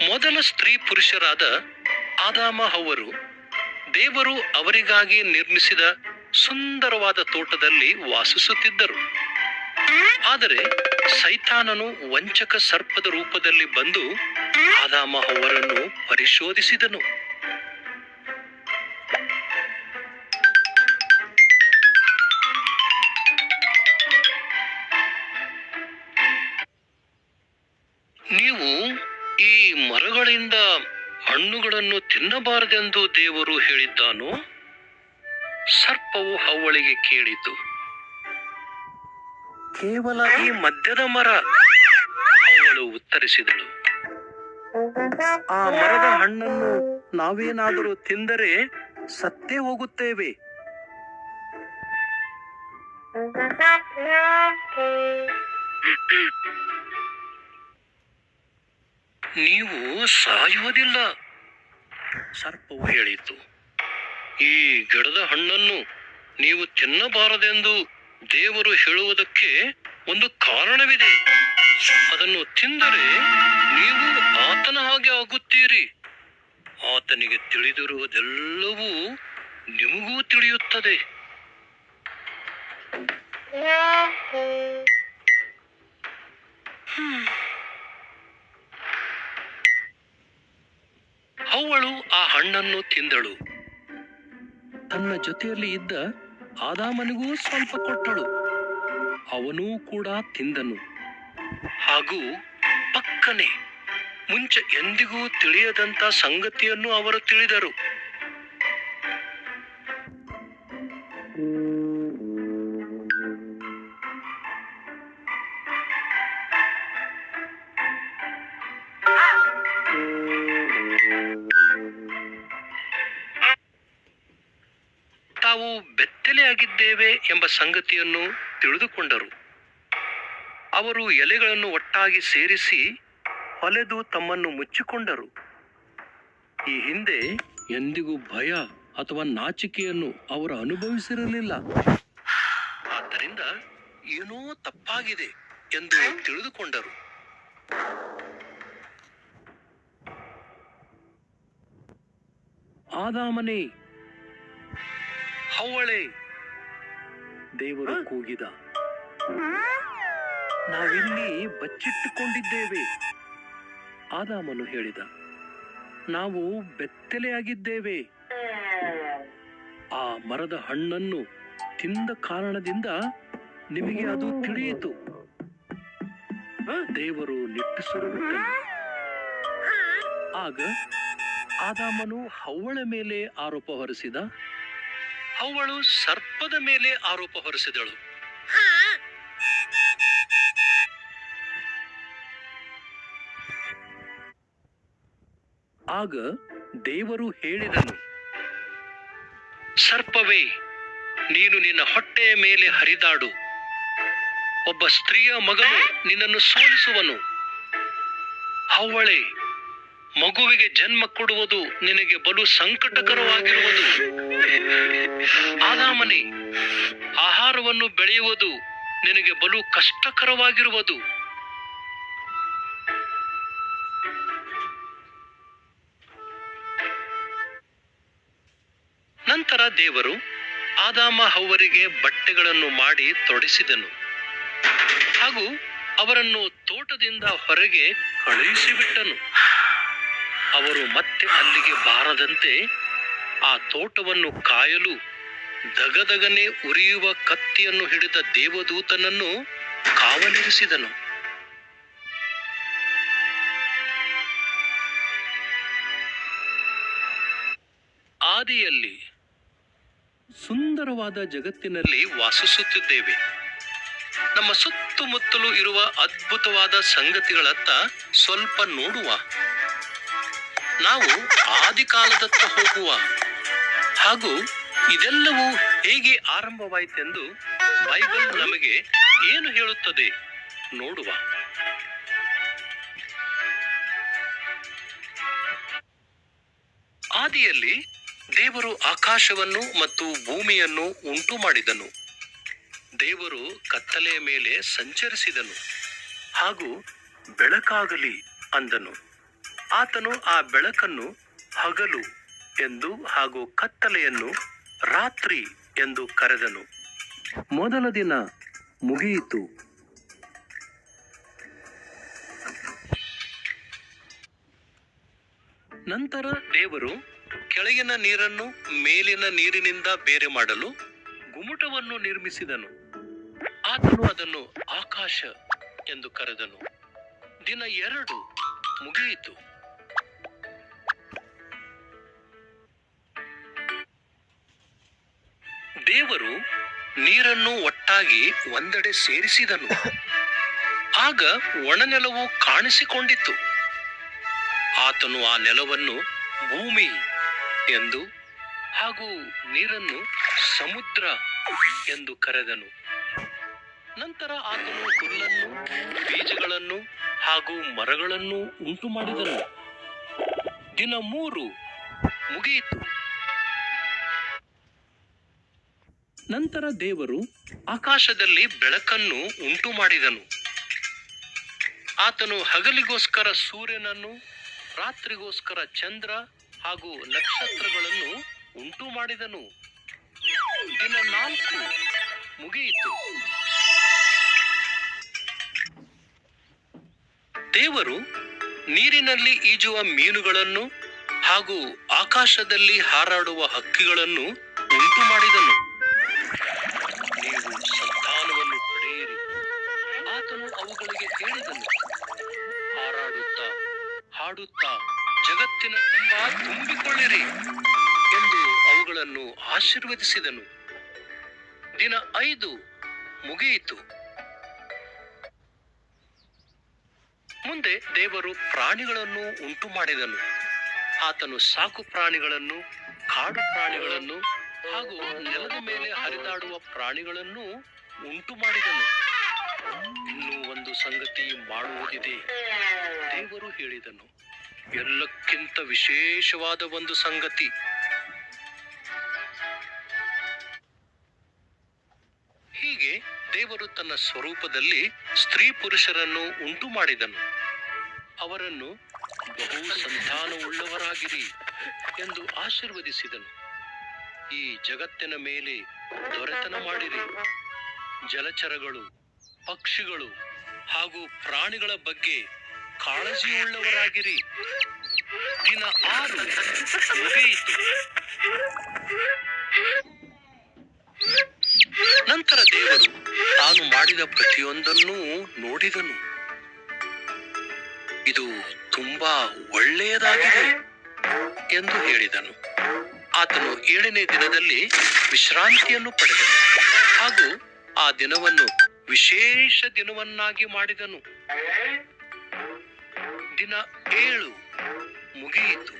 ಮೊದಲ ಸ್ತ್ರೀ ಪುರುಷರಾದ ಆದಾಮ ಹವ್ವರು ದೇವರು ಅವರಿಗಾಗಿ ನಿರ್ಮಿಸಿದ ಸುಂದರವಾದ ತೋಟದಲ್ಲಿ ವಾಸಿಸುತ್ತಿದ್ದರು. ಆದರೆ ಸೈತಾನನು ವಂಚಕ ಸರ್ಪದ ರೂಪದಲ್ಲಿ ಬಂದು ಆದಾಮ ಹವ್ವರನ್ನು ಪರಿಶೋಧಿಸಿದನು. ನೀವು ಈ ಮರಗಳಿಂದ ಹಣ್ಣುಗಳನ್ನು ತಿನ್ನಬಾರದೆಂದು ದೇವರು ಹೇಳಿದ್ದಾನೋ? ಸರ್ಪವು ಹವ್ವಳಿಗೆ ಕೇಳಿತು. ಕೇವಲ ಈ ಮಧ್ಯದ ಮರ, ಅವಳು ಉತ್ತರಿಸಿದಳು. ಆ ಮರದ ಹಣ್ಣನ್ನು ನಾವೇನಾದರೂ ತಿಂದರೆ ಸತ್ತೇ ಹೋಗುತ್ತೇವೆ. ನೀವು ಸಾಯುವುದಿಲ್ಲ, ಸರ್ಪವು ಹೇಳಿತು. ಈ ಗಿಡದ ಹಣ್ಣನ್ನು ನೀವು ತಿನ್ನಬಾರದೆಂದು ದೇವರು ಹೇಳುವುದಕ್ಕೆ ಒಂದು ಕಾರಣವಿದೆ. ಅದನ್ನು ತಿಂದರೆ ನೀವು ಆತನ ಹಾಗೆ ಆಗುತ್ತೀರಿ. ಆತನಿಗೆ ತಿಳಿದಿರುವುದೆಲ್ಲವೂ ನಿಮಗೂ ತಿಳಿಯುತ್ತದೆ. ಅವಳು ಆ ಹಣ್ಣನ್ನು ತಿಂದಳು. ತನ್ನ ಜೊತೆಯಲ್ಲಿ ಇದ್ದ ಆದಾಮನಿಗೂ ಸ್ವಲ್ಪ ಕೊಟ್ಟಳು. ಅವನೂ ಕೂಡ ತಿಂದನು. ಹಾಗೂ ಪಕ್ಕನೆ ಮುಂಚೆ ಎಂದಿಗೂ ತಿಳಿಯದಂತ ಸಂಗತಿಯನ್ನು ಅವರು ತಿಳಿದರು. ತಾವು ಬೆತ್ತಲೆಯಾಗಿದ್ದೇವೆ ಎಂಬ ಸಂಗತಿಯನ್ನು ತಿಳಿದುಕೊಂಡರು. ಅವರು ಎಲೆಗಳನ್ನು ಒಟ್ಟಾಗಿ ಸೇರಿಸಿ ಹೊಲೆದು ತಮ್ಮನ್ನು ಮುಚ್ಚಿಕೊಂಡರು. ಈ ಹಿಂದೆ ಎಂದಿಗೂ ಭಯ ಅಥವಾ ನಾಚಿಕೆಯನ್ನು ಅವರು ಅನುಭವಿಸಿರಲಿಲ್ಲ. ಆದ್ದರಿಂದ ಏನೋ ತಪ್ಪಾಗಿದೆ ಎಂದು ತಿಳಿದುಕೊಂಡರು. ಆದಾಮನೇ, ಹವ್ವಳೇ, ದೇವರು ಕೂಗಿದ, ನಾವಿಲ್ಲಿ ಬಚ್ಚಿಟ್ಟುಕೊಂಡಿದ್ದೇವೆ. ಆದಾಮನು ಹೇಳಿದ, ನಾವು ಬೆತ್ತಲೆಯಾಗಿದ್ದೇವೆ. ಆ ಮರದ ಹಣ್ಣನ್ನು ತಿಂದ ಕಾರಣದಿಂದ ನಿಮಗೆ ಅದು ತಿಳಿಯಿತು. ದೇವರು ನಿಟ್ಟುಸಿರುಬಿಟ್ಟನು. ಆಗ ಆದಾಮನು ಹವ್ವಳ ಮೇಲೆ ಆರೋಪ ಹೊರಿಸಿದ. ಹವ್ವಳು ಸರ್ಪದ ಮೇಲೆ ಆರೋಪ ಹೊರಿಸಿದಳು. ಆಗ ದೇವರು ಹೇಳಿದನು, ಸರ್ಪವೇ, ನೀನು ನಿನ್ನ ಹೊಟ್ಟೆಯ ಮೇಲೆ ಹರಿದಾಡು. ಒಬ್ಬ ಸ್ತ್ರೀಯ ಮಗನು ನಿನ್ನನ್ನು ಸೋಲಿಸುವನು. ಹವ್ವಳೇ, ಮಗುವಿಗೆ ಜನ್ಮ ಕೊಡುವುದು ನಿನಗೆ ಬಲು ಸಂಕಟಕರವಾಗಿರುವುದು. ಆದಾಮನೇ, ಆಹಾರವನ್ನು ಬೆಳೆಯುವುದು ನಿನಗೆ ಬಲು ಕಷ್ಟಕರವಾಗಿರುವುದು. ನಂತರ ದೇವರು ಆದಾಮ ಹವ್ವರಿಗೆ ಬಟ್ಟೆಗಳನ್ನು ಮಾಡಿ ತೊಡಿಸಿದನು. ಹಾಗೂ ಅವರನ್ನು ತೋಟದಿಂದ ಹೊರಗೆ ಕಳುಹಿಸಿಬಿಟ್ಟನು. ಅವರು ಮತ್ತೆ ಅಲ್ಲಿಗೆ ಬಾರದಂತೆ ಆ ತೋಟವನ್ನು ಕಾಯಲು ದಗದಗನೆ ಉರಿಯುವ ಕತ್ತಿಯನ್ನು ಹಿಡಿದ ದೇವದೂತನನ್ನು ಕಾವಲಿರಿಸಿದನು. ಆದಿಯಲ್ಲಿ ಸುಂದರವಾದ ಜಗತ್ತಿನಲ್ಲಿ ವಾಸಿಸುತ್ತಿದ್ದೇವೆ. ನಮ್ಮ ಸುತ್ತಮುತ್ತಲೂ ಇರುವ ಅದ್ಭುತವಾದ ಸಂಗತಿಗಳತ್ತ ಸ್ವಲ್ಪ ನೋಡುವ. ನಾವು ಆದಿಕಾಲದತ್ತ ಹೋಗುವ ಹಾಗೂ ಇದೆಲ್ಲವೂ ಹೇಗೆ ಆರಂಭವಾಯಿತೆಂದು ಬೈಬಲ್ ನಮಗೆ ಏನು ಹೇಳುತ್ತದೆ ನೋಡುವ. ಆದಿಯಲ್ಲಿ ದೇವರು ಆಕಾಶವನ್ನು ಮತ್ತು ಭೂಮಿಯನ್ನು ಉಂಟು ಮಾಡಿದನು. ದೇವರು ಕತ್ತಲೆಯ ಮೇಲೆ ಸಂಚರಿಸಿದನು ಹಾಗೂ ಬೆಳಕಾಗಲಿ ಅಂದನು. ಆತನು ಆ ಬೆಳಕನ್ನು ಹಗಲು ಎಂದು ಹಾಗೂ ಕತ್ತಲೆಯನ್ನು ರಾತ್ರಿ ಎಂದು ಕರೆದನು. ಮೊದಲ ದಿನ ಮುಗಿಯಿತು. ನಂತರ ದೇವರು ಕೆಳಗಿನ ನೀರನ್ನು ಮೇಲಿನ ನೀರಿನಿಂದ ಬೇರೆ ಮಾಡಲು ಗುಮ್ಮಟವನ್ನು ನಿರ್ಮಿಸಿದನು. ಆತನು ಅದನ್ನು ಆಕಾಶ ಎಂದು ಕರೆದನು. ದಿನ 2 ಮುಗಿಯಿತು. ದೇವರು ನೀರನ್ನು ಒಟ್ಟಾಗಿ ಒಂದೆಡೆ ಸೇರಿಸಿದನು. ಆಗ ಒಣನೆಲವು ಕಾಣಿಸಿಕೊಂಡಿತು. ಆತನು ಆ ನೆಲವನ್ನು ಭೂಮಿ ಎಂದು ಹಾಗೂ ನೀರನ್ನು ಸಮುದ್ರ ಎಂದು ಕರೆದನು. ನಂತರ ಆತನು ಹುಲ್ಲನ್ನು, ಬೀಜಗಳನ್ನು ಹಾಗೂ ಮರಗಳನ್ನು ಉಂಟು ಮಾಡಿದನು. ದಿನ 3 ಮುಗಿಯಿತು. ನಂತರ ದೇವರು ಆಕಾಶದಲ್ಲಿ ಬೆಳಕನ್ನು ಉಂಟು ಮಾಡಿದನು. ಆತನು ಹಗಲಿಗೋಸ್ಕರ ಸೂರ್ಯನನ್ನು, ರಾತ್ರಿಗೋಸ್ಕರ ಚಂದ್ರ ಹಾಗೂ ನಕ್ಷತ್ರಗಳನ್ನು ಉಂಟು ಮಾಡಿದನು. ದಿನ 4 ಮುಗಿಯಿತು. ದೇವರು ನೀರಿನಲ್ಲಿ ಈಜುವ ಮೀನುಗಳನ್ನು ಹಾಗೂ ಆಕಾಶದಲ್ಲಿ ಹಾರಾಡುವ ಹಕ್ಕಿಗಳನ್ನು ಉಂಟು ಮಾಡಿದನು. ನೀವು ಸಂತಾನವನ್ನು ಪಡೆಯಿರಿ. ಆತನು ಅವುಗಳಿಗೆ ಹೇಳಿದನು, ಹಾರಾಡುತ್ತಾ ಹಾಡುತ್ತಾ ಜಗತ್ತಿನ ತುಂಬಾ ತುಂಬಿಕೊಳ್ಳಿರಿ ಎಂದು ಅವುಗಳನ್ನು ಆಶೀರ್ವದಿಸಿದನು. ದಿನ 5 ಮುಗಿಯಿತು. ಮುಂದೆ ದೇವರು ಪ್ರಾಣಿಗಳನ್ನು ಉಂಟು ಮಾಡಿದನು. ಆತನು ಸಾಕು ಪ್ರಾಣಿಗಳನ್ನು, ಕಾಡು ಪ್ರಾಣಿಗಳನ್ನು ಹಾಗೂ ನೆಲದ ಮೇಲೆ ಹರಿದಾಡುವ ಪ್ರಾಣಿಗಳನ್ನು ಉಂಟು ಮಾಡಿದನು. ಇನ್ನೂ ಒಂದು ಸಂಗತಿ ಮಾಡುವುದಿದೆ, ದೇವರು ಹೇಳಿದನು. ಎಲ್ಲಕ್ಕಿಂತ ವಿಶೇಷವಾದ ಒಂದು ಸಂಗತಿ. ಹೀಗೆ ದೇವರು ತನ್ನ ಸ್ವರೂಪದಲ್ಲಿ ಸ್ತ್ರೀ ಪುರುಷರನ್ನು ಉಂಟು ಮಾಡಿದನು. ಅವರನ್ನು ಬಹು ಸಂತಾನವುಳ್ಳವರಾಗಿರಿ ಎಂದು ಆಶೀರ್ವದಿಸಿದನು. ಈ ಜಗತ್ತಿನ ಮೇಲೆ ದೊರೆತನ ಮಾಡಿರಿ. ಜಲಚರಗಳು, ಪಕ್ಷಿಗಳು ಹಾಗೂ ಪ್ರಾಣಿಗಳ ಬಗ್ಗೆ ಕಾಳಜಿಯುಳ್ಳವರಾಗಿರಿ. ದಿನ 6 ಮುಗಿಯಿತು. ನಂತರ ದೇವರು ತಾನು ಮಾಡಿದ ಪ್ರತಿಯೊಂದನ್ನೂ ನೋಡಿದನು. ಇದು ತುಂಬಾ ಒಳ್ಳೆಯದಾಗಿದೆ ಎಂದು ಹೇಳಿದನು. ಆತನು 7ನೇ ದಿನದಲ್ಲಿ ವಿಶ್ರಾಂತಿಯನ್ನು ಪಡೆದನು ಹಾಗೂ ಆ ದಿನವನ್ನು ವಿಶೇಷ ದಿನವನ್ನಾಗಿ ಮಾಡಿದನು. ದಿನ 7 ಮುಗಿಯಿತು.